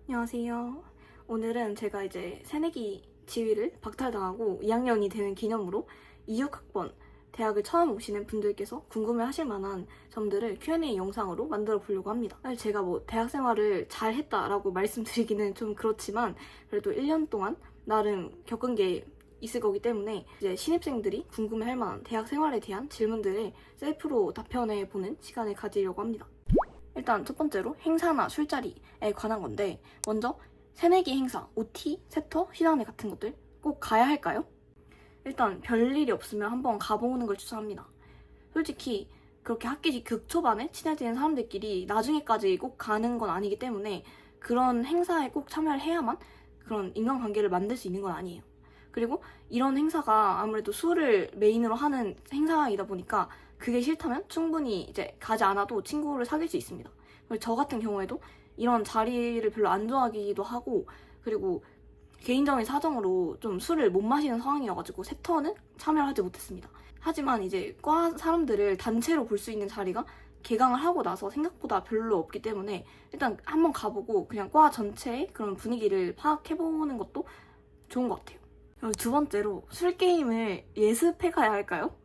안녕하세요. 오늘은 제가 이제 새내기 지위를 박탈당하고 2학년이 되는 기념으로 26학번 대학을 처음 오시는 분들께서 궁금해하실 만한 점들을 Q&A 영상으로 만들어 보려고 합니다. 사실 제가 대학 생활을 잘 했다라고 말씀드리기는 좀 그렇지만 그래도 1년 동안 나름 겪은 게 있을 거기 때문에 이제 신입생들이 궁금해할 만한 대학 생활에 대한 질문들을 셀프로 답변해 보는 시간을 가지려고 합니다. 일단 첫 번째로 행사나 술자리에 관한 건데 먼저 새내기 행사, OT, 세터, 시간회 같은 것들 꼭 가야 할까요? 일단 별일이 없으면 한번 가보는 걸 추천합니다. 솔직히 그렇게 학기 극초반에 친해지는 사람들끼리 나중에까지 꼭 가는 건 아니기 때문에 그런 행사에 꼭 참여를 해야만 그런 인간관계를 만들 수 있는 건 아니에요. 그리고 이런 행사가 아무래도 술을 메인으로 하는 행사이다 보니까 그게 싫다면 충분히 이제 가지 않아도 친구를 사귈 수 있습니다. 저 같은 경우에도 이런 자리를 별로 안 좋아하기도 하고 그리고 개인적인 사정으로 좀 술을 못 마시는 상황이어가지고 세터는 참여를 하지 못했습니다. 하지만 이제 과 사람들을 단체로 볼 수 있는 자리가 개강을 하고 나서 생각보다 별로 없기 때문에 일단 한번 가보고 그냥 과 전체의 그런 분위기를 파악해보는 것도 좋은 것 같아요. 두 번째로 술 게임을 예습해 가야 할까요?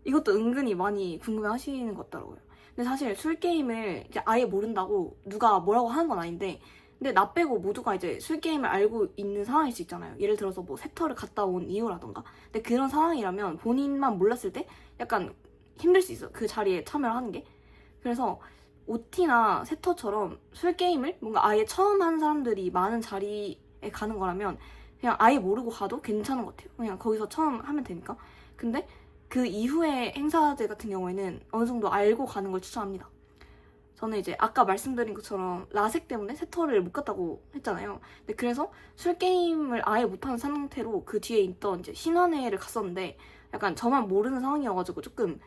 이것도 은근히 많이 궁금해 하시는 것 같더라고요. 근데 사실 술 게임을 이제 아예 모른다고 누가 뭐라고 하는 건 아닌데 근데 나 빼고 모두가 이제 술 게임을 알고 있는 상황일 수 있잖아요. 예를 들어서 세터를 갔다 온 이유라던가. 근데 그런 상황이라면 본인만 몰랐을 때 약간 힘들 수 있어. 그 자리에 참여를 하는 게. 그래서 OT나 세터처럼 술 게임을 뭔가 아예 처음 한 사람들이 많은 자리에 가는 거라면 그냥 아예 모르고 가도 괜찮은 것 같아요. 그냥 거기서 처음 하면 되니까. 근데 그 이후의 행사제 같은 경우에는 어느 정도 알고 가는 걸 추천합니다. 저는 이제 아까 말씀드린 것처럼 라섹 때문에 세터를 못 갔다고 했잖아요. 근데 그래서 술 게임을 아예 못하는 상태로 그 뒤에 있던 이제 신환회를 갔었는데 약간 저만 모르는 상황이어가지고 조금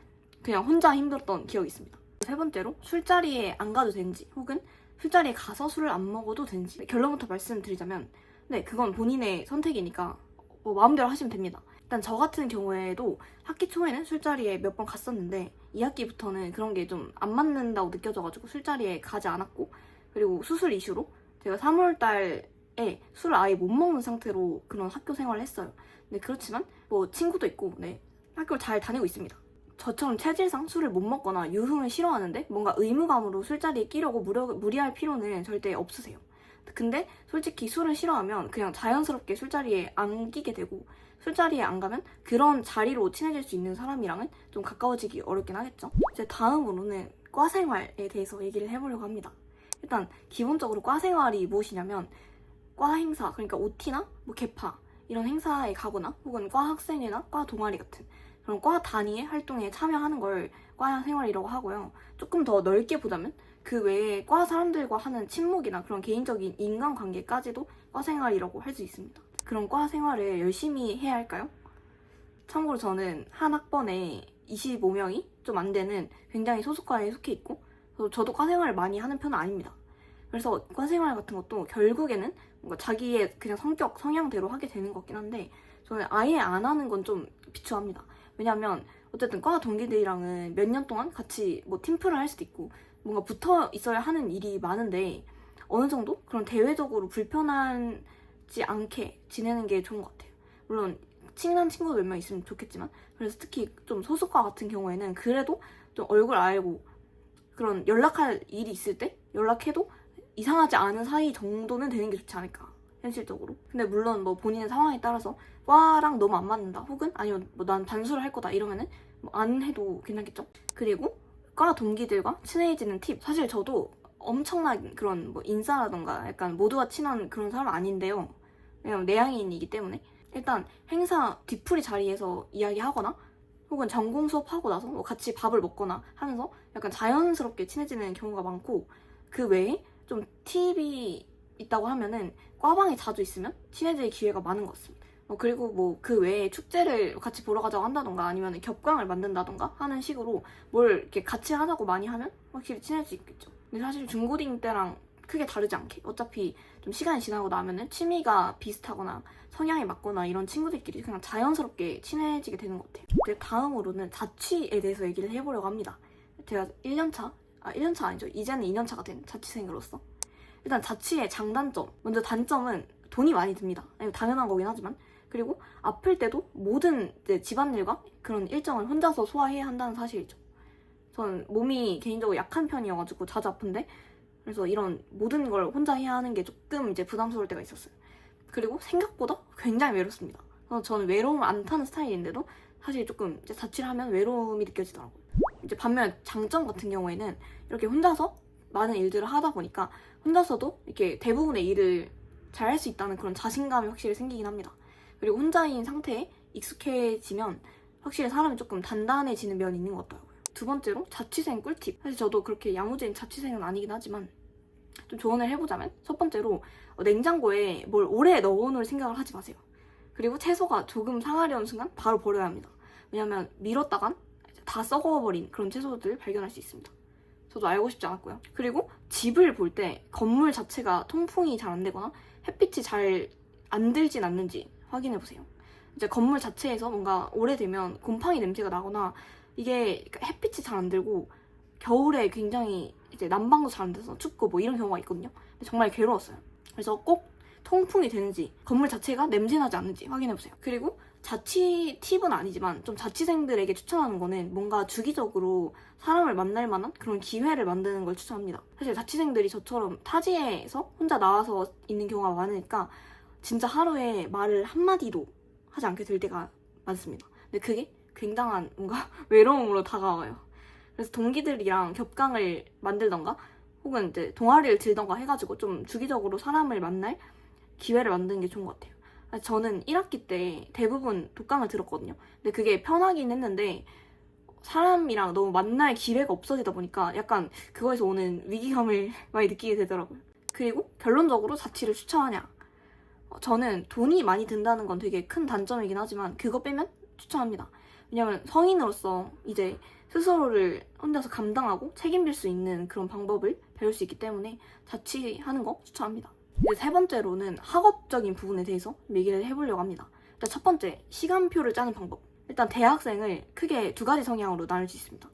그냥 혼자 힘들었던 기억이 있습니다. 세 번째로 술자리에 안 가도 되는지 혹은 술자리에 가서 술을 안 먹어도 되는지 결론부터 말씀드리자면 네, 그건 본인의 선택이니까 마음대로 하시면 됩니다. 일단 저 같은 경우에도 학기 초에는 술자리에 몇 번 갔었는데 2학기부터는 그런 게 좀 안 맞는다고 느껴져가지고 술자리에 가지 않았고 그리고 수술 이슈로 제가 3월달에 술을 아예 못 먹는 상태로 그런 학교 생활을 했어요. 근데 그렇지만 친구도 있고 네, 학교를 잘 다니고 있습니다. 저처럼 체질상 술을 못 먹거나 유흥을 싫어하는데 뭔가 의무감으로 술자리에 끼려고 무리할 필요는 절대 없으세요. 근데 솔직히 술을 싫어하면 그냥 자연스럽게 술자리에 안 끼게 되고 술자리에 안 가면 그런 자리로 친해질 수 있는 사람이랑은 좀 가까워지기 어렵긴 하겠죠. 이제 다음으로는 과생활에 대해서 얘기를 해보려고 합니다. 일단 기본적으로 과생활이 무엇이냐면 과 행사, 그러니까 OT나 개파 이런 행사에 가거나 혹은 과 학생회나 과 동아리 같은 그런 과 단위의 활동에 참여하는 걸 과생활이라고 하고요. 조금 더 넓게 보자면 그 외에 과 사람들과 하는 친목이나 그런 개인적인 인간관계까지도 과생활이라고 할 수 있습니다. 그런 과생활을 열심히 해야 할까요? 참고로 저는 한 학번에 25명이 좀 안 되는 굉장히 소속과에 속해 있고 저도 과생활을 많이 하는 편은 아닙니다. 그래서 과생활 같은 것도 결국에는 뭔가 자기의 그냥 성격, 성향대로 하게 되는 것 같긴 한데 저는 아예 안 하는 건 좀 비추합니다. 왜냐면 어쨌든 과 동기들이랑은 몇 년 동안 같이 팀플을 할 수도 있고 뭔가 붙어 있어야 하는 일이 많은데 어느 정도 그런 대외적으로 불편하지 않게 지내는 게 좋은 것 같아요. 물론 친한 친구도 몇 명 있으면 좋겠지만 그래서 특히 좀 소속과 같은 경우에는 그래도 좀 얼굴 알고 그런 연락할 일이 있을 때 연락해도 이상하지 않은 사이 정도는 되는 게 좋지 않을까 현실적으로. 근데 물론 본인의 상황에 따라서 과랑 너무 안 맞는다 혹은 아니면 난 반수를 할 거다 이러면은 안 해도 괜찮겠죠. 그리고 과 동기들과 친해지는 팁. 사실 저도 엄청난 그런 인싸라던가 약간 모두가 친한 그런 사람은 아닌데요. 왜냐면 내향인이기 때문에 일단 행사 뒤풀이 자리에서 이야기하거나 혹은 전공 수업하고 나서 같이 밥을 먹거나 하면서 약간 자연스럽게 친해지는 경우가 많고 그 외에 좀 팁이 있다고 하면은 과방에 자주 있으면 친해질 기회가 많은 것 같습니다. 그리고 그 외에 축제를 같이 보러 가자고 한다던가 아니면 겹광을 만든다던가 하는 식으로 뭘 이렇게 같이 하자고 많이 하면 확실히 친해질 수 있겠죠. 근데 사실 중고딩 때랑 크게 다르지 않게 어차피 좀 시간이 지나고 나면은 취미가 비슷하거나 성향이 맞거나 이런 친구들끼리 그냥 자연스럽게 친해지게 되는 것 같아요. 근데 다음으로는 자취에 대해서 얘기를 해보려고 합니다. 제가 1년차 아니죠. 이제는 2년차가 된 자취생으로서 일단 자취의 장단점, 먼저 단점은 돈이 많이 듭니다. 당연한 거긴 하지만. 그리고 아플 때도 모든 이제 집안일과 그런 일정을 혼자서 소화해야 한다는 사실이죠. 저는 몸이 개인적으로 약한 편이어가지고 자주 아픈데, 그래서 이런 모든 걸 혼자 해야 하는 게 조금 이제 부담스러울 때가 있었어요. 그리고 생각보다 굉장히 외롭습니다. 그래서 저는 외로움을 안 타는 스타일인데도 사실 조금 이제 자취를 하면 외로움이 느껴지더라고요. 이제 반면 장점 같은 경우에는 이렇게 혼자서 많은 일들을 하다 보니까 혼자서도 이렇게 대부분의 일을 잘 할 수 있다는 그런 자신감이 확실히 생기긴 합니다. 그리고 혼자인 상태에 익숙해지면 확실히 사람이 조금 단단해지는 면이 있는 것 같더라고요. 두 번째로 자취생 꿀팁. 사실 저도 그렇게 야무진 자취생은 아니긴 하지만 좀 조언을 해보자면, 첫 번째로 냉장고에 뭘 오래 넣어놓을 생각을 하지 마세요. 그리고 채소가 조금 상하려는 순간 바로 버려야 합니다. 왜냐면 미뤘다간 다 썩어버린 그런 채소들을 발견할 수 있습니다. 저도 알고 싶지 않았고요. 그리고 집을 볼 때 건물 자체가 통풍이 잘 안 되거나 햇빛이 잘 안 들진 않는지 확인해보세요. 이제 건물 자체에서 뭔가 오래되면 곰팡이 냄새가 나거나 이게 햇빛이 잘 안 들고 겨울에 굉장히 이제 난방도 잘 안 돼서 춥고 뭐 이런 경우가 있거든요. 근데 정말 괴로웠어요. 그래서 꼭 통풍이 되는지, 건물 자체가 냄새나지 않는지 확인해보세요. 그리고 자취 팁은 아니지만 좀 자취생들에게 추천하는 거는 뭔가 주기적으로 사람을 만날 만한 그런 기회를 만드는 걸 추천합니다. 사실 자취생들이 저처럼 타지에서 혼자 나와서 있는 경우가 많으니까 진짜 하루에 말을 한마디도 하지 않게 될 때가 많습니다. 근데 그게 굉장한 뭔가 외로움으로 다가와요. 그래서 동기들이랑 겹강을 만들던가 혹은 이제 동아리를 들던가 해가지고 좀 주기적으로 사람을 만날 기회를 만드는 게 좋은 것 같아요. 저는 1학기 때 대부분 독강을 들었거든요. 근데 그게 편하긴 했는데 사람이랑 너무 만날 기회가 없어지다 보니까 약간 그거에서 오는 위기감을 많이 느끼게 되더라고요. 그리고 결론적으로 자취를 추천하냐? 저는 돈이 많이 든다는 건 되게 큰 단점이긴 하지만 그거 빼면 추천합니다. 왜냐면 성인으로서 이제 스스로를 혼자서 감당하고 책임질 수 있는 그런 방법을 배울 수 있기 때문에 자취하는 거 추천합니다. 이제 세 번째로는 학업적인 부분에 대해서 얘기를 해보려고 합니다. 일단 첫 번째, 시간표를 짜는 방법. 일단 대학생을 크게 두 가지 성향으로 나눌 수 있습니다.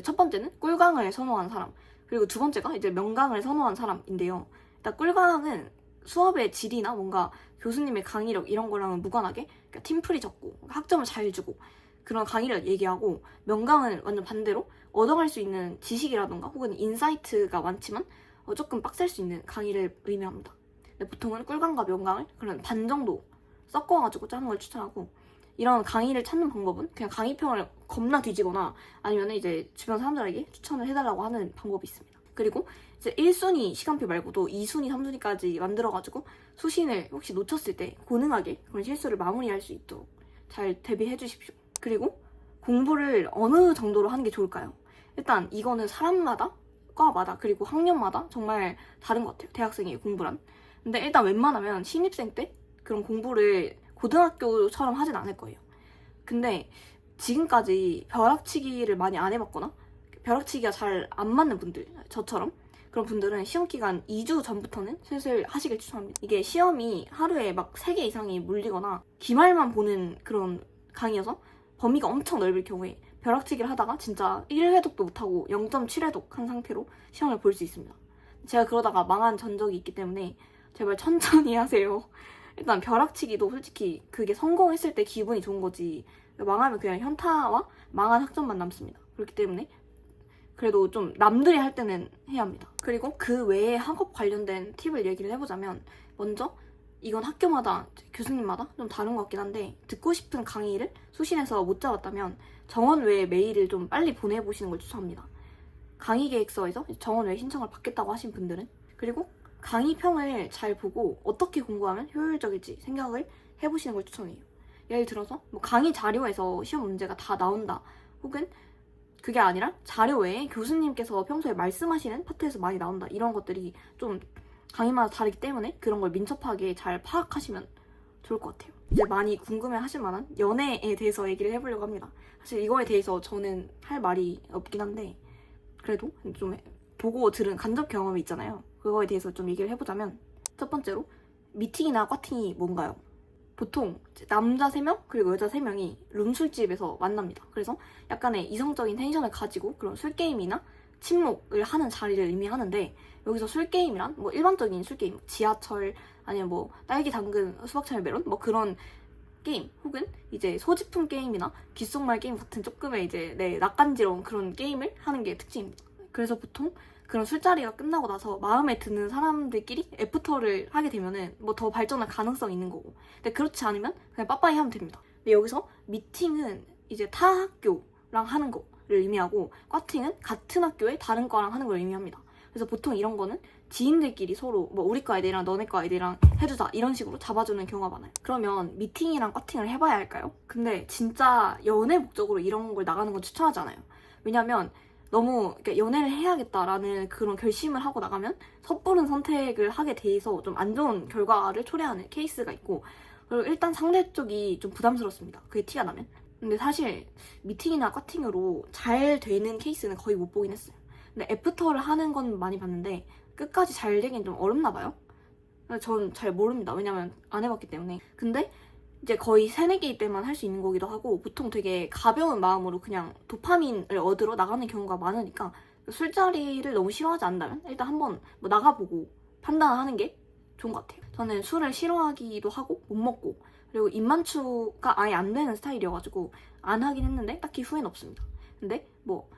첫 번째는 꿀강을 선호하는 사람, 그리고 두 번째가 이제 명강을 선호하는 사람인데요. 일단 꿀강은 수업의 질이나 뭔가 교수님의 강의력 이런 거랑은 무관하게 그러니까 팀플이 적고 학점을 잘 주고 그런 강의를 얘기하고, 명강은 완전 반대로 얻어갈 수 있는 지식이라던가 혹은 인사이트가 많지만 조금 빡셀 수 있는 강의를 의미합니다. 근데 보통은 꿀강과 명강을 그런 반 정도 섞어가지고 짜는 걸 추천하고, 이런 강의를 찾는 방법은 그냥 강의평을 겁나 뒤지거나 아니면 이제 주변 사람들에게 추천을 해달라고 하는 방법이 있습니다. 그리고 이제 1순위 시간표 말고도 2순위, 3순위까지 만들어가지고 수신을 혹시 놓쳤을 때 고능하게 그런 실수를 마무리할 수 있도록 잘 대비해 주십시오. 그리고 공부를 어느 정도로 하는 게 좋을까요? 일단 이거는 사람마다, 과마다, 그리고 학년마다 정말 다른 것 같아요. 대학생의 공부란. 근데 일단 웬만하면 신입생 때 그런 공부를 고등학교처럼 하진 않을 거예요. 근데 지금까지 벼락치기를 많이 안 해봤거나 벼락치기가 잘 안 맞는 분들, 저처럼 그런 분들은 시험 기간 2주 전부터는 슬슬 하시길 추천합니다. 이게 시험이 하루에 막 3개 이상이 몰리거나 기말만 보는 그런 강의여서 범위가 엄청 넓을 경우에 벼락치기를 하다가 진짜 1회독도 못하고 0.7회독 한 상태로 시험을 볼 수 있습니다. 제가 그러다가 망한 전적이 있기 때문에 제발 천천히 하세요. 일단 벼락치기도 솔직히 그게 성공했을 때 기분이 좋은 거지 망하면 그냥 현타와 망한 학점만 남습니다. 그렇기 때문에 그래도 좀 남들이 할 때는 해야 합니다. 그리고 그 외에 학업 관련된 팁을 얘기를 해보자면, 먼저 이건 학교마다 교수님마다 좀 다른 것 같긴 한데, 듣고 싶은 강의를 수신해서 못 잡았다면 정원 외에 메일을 좀 빨리 보내보시는 걸 추천합니다. 강의 계획서에서 정원 외 신청을 받겠다고 하신 분들은. 그리고 강의평을 잘 보고 어떻게 공부하면 효율적일지 생각을 해보시는 걸 추천해요. 예를 들어서 뭐 강의 자료에서 시험 문제가 다 나온다, 혹은 그게 아니라 자료 외에 교수님께서 평소에 말씀하시는 파트에서 많이 나온다, 이런 것들이 좀 강의마다 다르기 때문에 그런 걸 민첩하게 잘 파악하시면 좋을 것 같아요. 이제 많이 궁금해하실 만한 연애에 대해서 얘기를 해보려고 합니다. 사실 이거에 대해서 저는 할 말이 없긴 한데 그래도 좀 보고 들은 간접 경험이 있잖아요. 그거에 대해서 좀 얘기를 해보자면, 첫 번째로 미팅이나 과팅이 뭔가요? 보통 남자 3명 그리고 여자 3명이 룸술집에서 만납니다. 그래서 약간의 이성적인 텐션을 가지고 그런 술게임이나 친목을 하는 자리를 의미하는데, 여기서 술 게임이란 뭐 일반적인 술 게임, 지하철 아니면 뭐 딸기 당근 수박 참외 메론 뭐 그런 게임 혹은 이제 소지품 게임이나 귓속말 게임 같은 조금의 이제 낯간지러운 그런 게임을 하는 게 특징입니다. 그래서 보통 그런 술자리가 끝나고 나서 마음에 드는 사람들끼리 애프터를 하게 되면은 뭐 더 발전할 가능성이 있는 거고, 근데 그렇지 않으면 그냥 빠빠이 하면 됩니다. 근데 여기서 미팅은 이제 타 학교랑 하는 거를 의미하고 과팅은 같은 학교의 다른 과랑 하는 걸 의미합니다. 그래서 보통 이런 거는 지인들끼리 서로 뭐 우리 과 애들이랑 너네 과 애들이랑 해주자 이런 식으로 잡아주는 경우가 많아요. 그러면 미팅이랑 과팅을 해봐야 할까요? 근데 진짜 연애 목적으로 이런 걸 나가는 건 추천하지 않아요. 왜냐면 너무 연애를 해야겠다라는 그런 결심을 하고 나가면 섣부른 선택을 하게 돼서 좀 안 좋은 결과를 초래하는 케이스가 있고, 그리고 일단 상대 쪽이 좀 부담스럽습니다. 그게 티가 나면. 근데 사실 미팅이나 과팅으로 잘 되는 케이스는 거의 못 보긴 했어요. 근데 애프터를 하는 건 많이 봤는데 끝까지 잘 되긴 좀 어렵나 봐요. 전 잘 모릅니다. 왜냐면 안 해봤기 때문에. 근데 이제 거의 새내기 때만 할 수 있는 거기도 하고, 보통 되게 가벼운 마음으로 그냥 도파민을 얻으러 나가는 경우가 많으니까 술자리를 너무 싫어하지 않는다면 일단 한번 뭐 나가보고 판단하는 게 좋은 것 같아요. 저는 술을 싫어하기도 하고 못 먹고 그리고 입만추가 아예 안 되는 스타일이어가지고 안 하긴 했는데 딱히 후회는 없습니다. 근데 뭐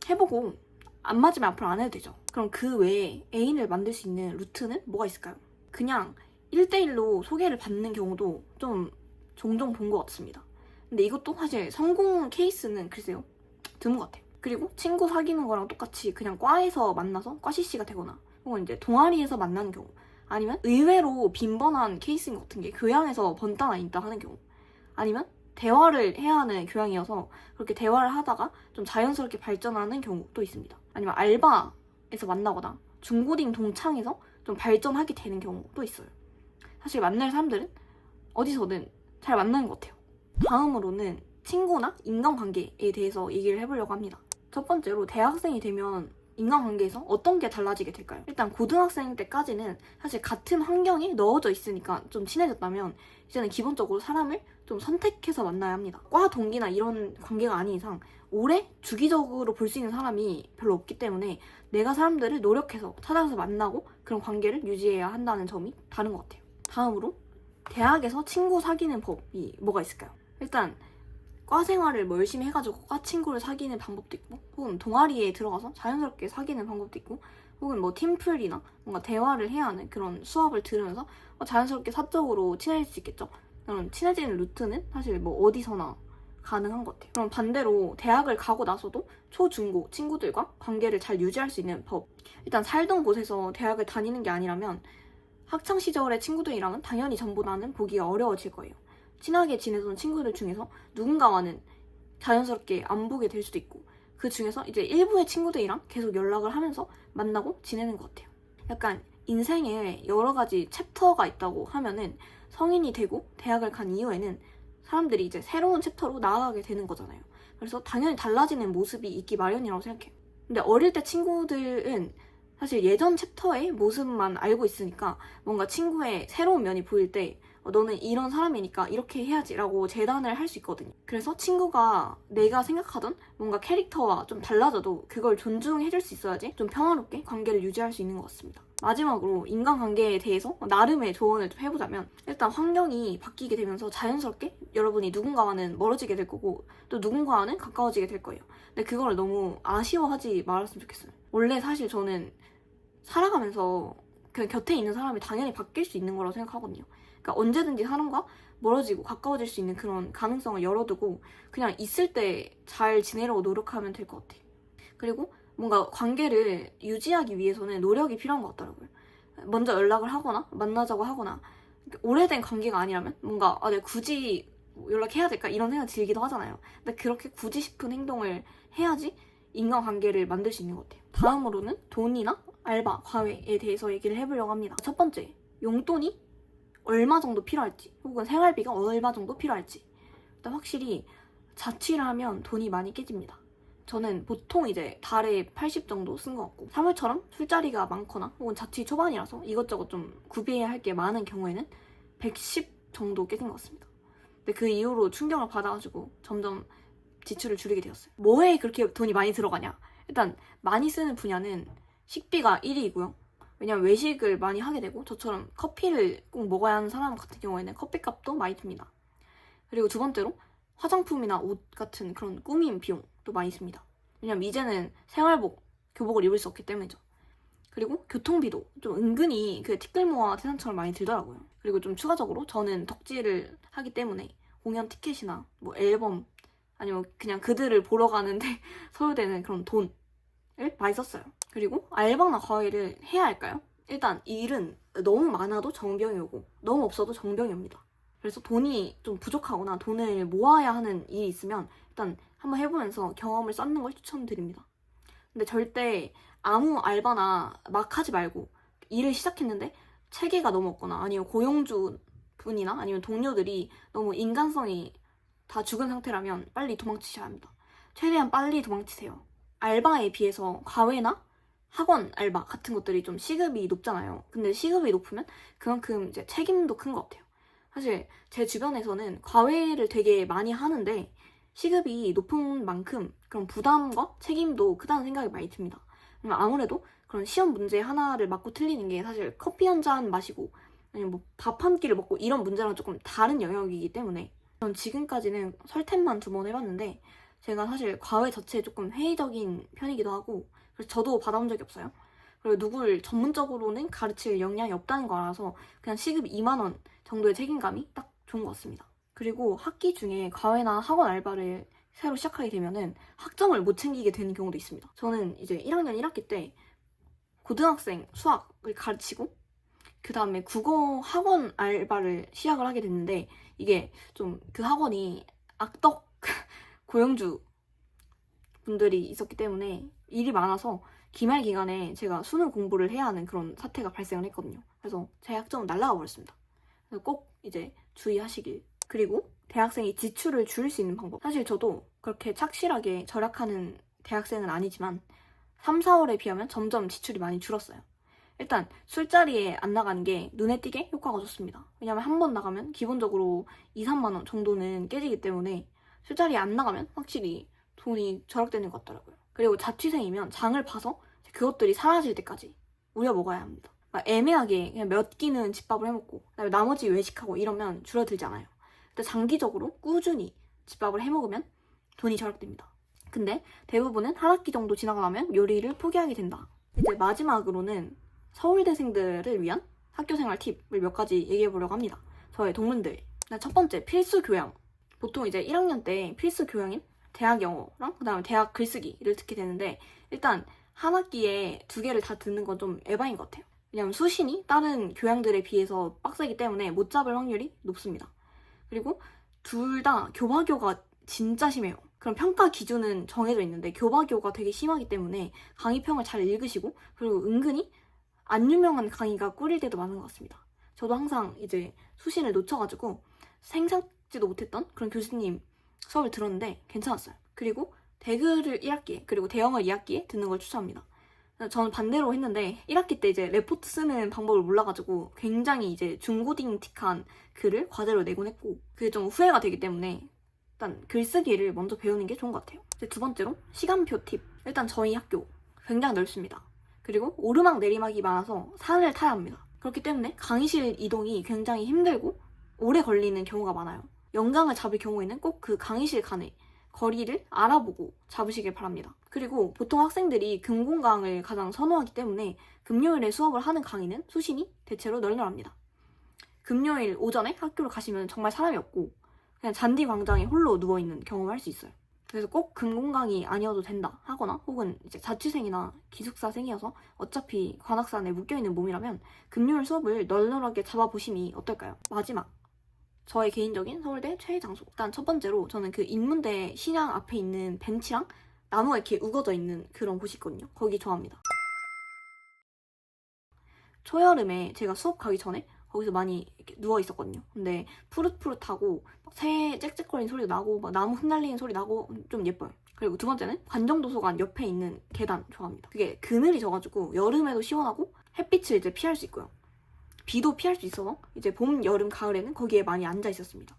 해보고 안 맞으면 앞으로 안 해도 되죠. 그럼 그 외에 애인을 만들 수 있는 루트는 뭐가 있을까요? 그냥 1대1로 소개를 받는 경우도 좀 종종 본 것 같습니다. 근데 이것도 사실 성공 케이스는 글쎄요, 드문 것 같아요. 그리고 친구 사귀는 거랑 똑같이 그냥 과에서 만나서 과 CC가 되거나 혹은 이제 동아리에서 만나는 경우, 아니면 의외로 빈번한 케이스인 것 같은 게 교양에서 번따나 있다 하는 경우, 아니면 대화를 해야 하는 교양이어서 그렇게 대화를 하다가 좀 자연스럽게 발전하는 경우도 있습니다. 아니면 알바에서 만나거나 중고딩 동창에서 좀 발전하게 되는 경우도 있어요. 사실 만날 사람들은 어디서든 잘 만나는 것 같아요. 다음으로는 친구나 인간관계에 대해서 얘기를 해보려고 합니다. 첫 번째로 대학생이 되면 인간관계에서 어떤 게 달라지게 될까요? 일단 고등학생 때까지는 사실 같은 환경에 넣어져 있으니까 좀 친해졌다면 이제는 기본적으로 사람을 좀 선택해서 만나야 합니다. 과 동기나 이런 관계가 아닌 이상 오래 주기적으로 볼 수 있는 사람이 별로 없기 때문에 내가 사람들을 노력해서 찾아서 만나고 그런 관계를 유지해야 한다는 점이 다른 것 같아요. 다음으로 대학에서 친구 사귀는 법이 뭐가 있을까요? 일단 과 생활을 뭐 열심히 해가지고 과 친구를 사귀는 방법도 있고, 혹은 동아리에 들어가서 자연스럽게 사귀는 방법도 있고, 혹은 뭐 팀플이나 뭔가 대화를 해야 하는 그런 수업을 들으면서 자연스럽게 사적으로 친해질 수 있겠죠. 그럼 친해지는 루트는 사실 뭐 어디서나 가능한 것 같아요. 그럼 반대로 대학을 가고 나서도 초, 중, 고 친구들과 관계를 잘 유지할 수 있는 법. 일단 살던 곳에서 대학을 다니는 게 아니라면 학창 시절의 친구들이랑은 당연히 전보다는 보기가 어려워질 거예요. 친하게 지내던 친구들 중에서 누군가와는 자연스럽게 안 보게 될 수도 있고, 그 중에서 이제 일부의 친구들이랑 계속 연락을 하면서 만나고 지내는 것 같아요. 약간 인생에 여러 가지 챕터가 있다고 하면은 성인이 되고 대학을 간 이후에는 사람들이 이제 새로운 챕터로 나아가게 되는 거잖아요. 그래서 당연히 달라지는 모습이 있기 마련이라고 생각해요. 근데 어릴 때 친구들은 사실 예전 챕터의 모습만 알고 있으니까 뭔가 친구의 새로운 면이 보일 때 너는 이런 사람이니까 이렇게 해야지 라고 재단을 할 수 있거든요. 그래서 친구가 내가 생각하던 뭔가 캐릭터와 좀 달라져도 그걸 존중해줄 수 있어야지 좀 평화롭게 관계를 유지할 수 있는 것 같습니다. 마지막으로 인간관계에 대해서 나름의 조언을 좀 해보자면, 일단 환경이 바뀌게 되면서 자연스럽게 여러분이 누군가와는 멀어지게 될 거고 또 누군가와는 가까워지게 될 거예요. 근데 그걸 너무 아쉬워하지 말았으면 좋겠어요. 원래 사실 저는 살아가면서 그냥 곁에 있는 사람이 당연히 바뀔 수 있는 거라고 생각하거든요. 그러니까 언제든지 사람과 멀어지고 가까워질 수 있는 그런 가능성을 열어두고 그냥 있을 때 잘 지내려고 노력하면 될 것 같아요. 그리고 뭔가 관계를 유지하기 위해서는 노력이 필요한 것 같더라고요. 먼저 연락을 하거나 만나자고 하거나 오래된 관계가 아니라면 뭔가 내가 굳이 연락해야 될까 이런 생각이 들기도 하잖아요. 근데 그렇게 굳이 싶은 행동을 해야지 인간관계를 만들 수 있는 것 같아요. 다음으로는 돈이나 알바, 과외에 대해서 얘기를 해보려고 합니다. 첫 번째, 용돈이 얼마 정도 필요할지 혹은 생활비가 얼마 정도 필요할지. 일단 확실히 자취를 하면 돈이 많이 깨집니다. 저는 보통 이제 달에 80 정도 쓴 것 같고, 3월처럼 술자리가 많거나 혹은 자취 초반이라서 이것저것 좀 구비해야 할 게 많은 경우에는 110 정도 깨진 것 같습니다. 근데 그 이후로 충격을 받아가지고 점점 지출을 줄이게 되었어요. 뭐에 그렇게 돈이 많이 들어가냐? 일단 많이 쓰는 분야는 식비가 1위이고요. 왜냐면 외식을 많이 하게 되고 저처럼 커피를 꼭 먹어야 하는 사람 같은 경우에는 커피값도 많이 듭니다. 그리고 두 번째로 화장품이나 옷 같은 그런 꾸밈 비용도 많이 듭니다. 왜냐면 이제는 생활복, 교복을 입을 수 없기 때문이죠. 그리고 교통비도 좀 은근히 그 티끌모아 태산처럼 많이 들더라고요. 그리고 좀 추가적으로 저는 덕질을 하기 때문에 공연 티켓이나 뭐 앨범 아니면 그냥 그들을 보러 가는데 소요되는 그런 돈을 많이 썼어요. 그리고 알바나 과외를 해야 할까요? 일단 일은 너무 많아도 정병이 오고 너무 없어도 정병이 옵니다. 그래서 돈이 좀 부족하거나 돈을 모아야 하는 일이 있으면 일단 한번 해보면서 경험을 쌓는 걸 추천드립니다. 근데 절대 아무 알바나 막 하지 말고 일을 시작했는데 체계가 너무 없거나 아니면 고용주 분이나 아니면 동료들이 너무 인간성이 다 죽은 상태라면 빨리 도망치셔야 합니다. 최대한 빨리 도망치세요. 알바에 비해서 과외나 학원 알바 같은 것들이 좀 시급이 높잖아요. 근데 시급이 높으면 그만큼 이제 책임도 큰 것 같아요. 사실 제 주변에서는 과외를 되게 많이 하는데 시급이 높은 만큼 그런 부담과 책임도 크다는 생각이 많이 듭니다. 아무래도 그런 시험 문제 하나를 맞고 틀리는 게 사실 커피 한 잔 마시고 아니면 뭐 밥 한 끼를 먹고 이런 문제랑 조금 다른 영역이기 때문에 전 지금까지는 설템만 2번 해봤는데 제가 사실 과외 자체에 조금 회의적인 편이기도 하고 그래서 저도 받아본 적이 없어요. 그리고 누굴 전문적으로는 가르칠 역량이 없다는 거 알아서 그냥 시급 2만 원 정도의 책임감이 딱 좋은 것 같습니다. 그리고 학기 중에 과외나 학원 알바를 새로 시작하게 되면은 학점을 못 챙기게 되는 경우도 있습니다. 저는 이제 1학년 1학기 때 고등학생 수학을 가르치고 그 다음에 국어 학원 알바를 시작을 하게 됐는데 이게 좀 그 학원이 악덕 고용주 분들이 있었기 때문에 일이 많아서 기말 기간에 제가 수능 공부를 해야 하는 그런 사태가 발생을 했거든요. 그래서 제 학점은 날아가 버렸습니다. 그래서 꼭 이제 주의하시길. 그리고 대학생이 지출을 줄일 수 있는 방법. 사실 저도 그렇게 착실하게 절약하는 대학생은 아니지만 3, 4월에 비하면 점점 지출이 많이 줄었어요. 일단 술자리에 안 나가는 게 눈에 띄게 효과가 좋습니다. 왜냐면 한 번 나가면 기본적으로 2, 3만 원 정도는 깨지기 때문에 술자리에 안 나가면 확실히 돈이 절약되는 것 같더라고요. 그리고 자취생이면 장을 봐서 그것들이 사라질 때까지 우려 먹어야 합니다. 애매하게 그냥 몇 끼는 집밥을 해먹고 그다음에 나머지 외식하고 이러면 줄어들지 않아요. 근데 장기적으로 꾸준히 집밥을 해먹으면 돈이 절약됩니다. 근데 대부분은 한 학기 정도 지나고 나면 요리를 포기하게 된다. 이제 마지막으로는 서울대생들을 위한 학교생활 팁을 몇 가지 얘기해보려고 합니다. 저의 동문들. 첫 번째, 필수 교양. 보통 이제 1학년 때 필수 교양인 대학 영어랑 그다음에 대학 글쓰기를 듣게 되는데 일단 한 학기에 2개를 다 듣는 건 좀 에바인 것 같아요. 왜냐면 수신이 다른 교양들에 비해서 빡세기 때문에 못 잡을 확률이 높습니다. 그리고 둘 다 교과교가 진짜 심해요. 그럼 평가 기준은 정해져 있는데 교과교가 되게 심하기 때문에 강의평을 잘 읽으시고 그리고 은근히 안 유명한 강의가 꿀일 때도 많은 것 같습니다. 저도 항상 이제 수신을 놓쳐가지고 생각지도 못했던 그런 교수님 수업을 들었는데 괜찮았어요. 그리고 대글을 1학기에 그리고 대영을 2학기에 듣는 걸 추천합니다. 저는 반대로 했는데 1학기 때 이제 레포트 쓰는 방법을 몰라가지고 굉장히 이제 중고딩틱한 글을 과제로 내곤 했고 그게 좀 후회가 되기 때문에 일단 글쓰기를 먼저 배우는 게 좋은 것 같아요. 이제 두 번째로 시간표 팁. 일단 저희 학교 굉장히 넓습니다. 그리고 오르막 내리막이 많아서 산을 타야 합니다. 그렇기 때문에 강의실 이동이 굉장히 힘들고 오래 걸리는 경우가 많아요. 연강을 잡을 경우에는 꼭 그 강의실 간의 거리를 알아보고 잡으시길 바랍니다. 그리고 보통 학생들이 금공강을 가장 선호하기 때문에 금요일에 수업을 하는 강의는 수신이 대체로 널널합니다. 금요일 오전에 학교를 가시면 정말 사람이 없고 그냥 잔디 광장에 홀로 누워있는 경험을 할 수 있어요. 그래서 꼭 금공강이 아니어도 된다 하거나 혹은 이제 자취생이나 기숙사생이어서 어차피 관악산에 묶여있는 몸이라면 금요일 수업을 널널하게 잡아보심이 어떨까요? 마지막, 저의 개인적인 서울대 최애 장소. 일단 첫 번째로 저는 그 인문대 신양 앞에 있는 벤치랑 나무가 이렇게 우거져 있는 그런 곳이 있거든요. 거기 좋아합니다. 초여름에 제가 수업 가기 전에 거기서 많이 이렇게 누워 있었거든요. 근데 푸릇푸릇하고 새 짹짹거리는 소리도 나고 막 나무 흩날리는 소리 나고 좀 예뻐요. 그리고 두 번째는 관정도서관 옆에 있는 계단 좋아합니다. 그게 그늘이 져가지고 여름에도 시원하고 햇빛을 이제 피할 수 있고요. 비도 피할 수 있어서 이제 봄, 여름, 가을에는 거기에 많이 앉아 있었습니다.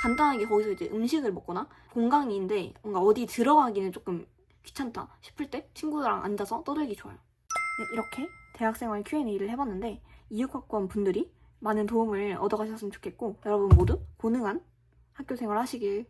간단하게 거기서 이제 음식을 먹거나 공강인데 뭔가 어디 들어가기는 조금 귀찮다 싶을 때 친구들랑 앉아서 떠들기 좋아요. 네, 이렇게 대학생활 Q&A를 해봤는데 이육학번 분들이 많은 도움을 얻어가셨으면 좋겠고 여러분 모두 고능한 학교 생활 하시길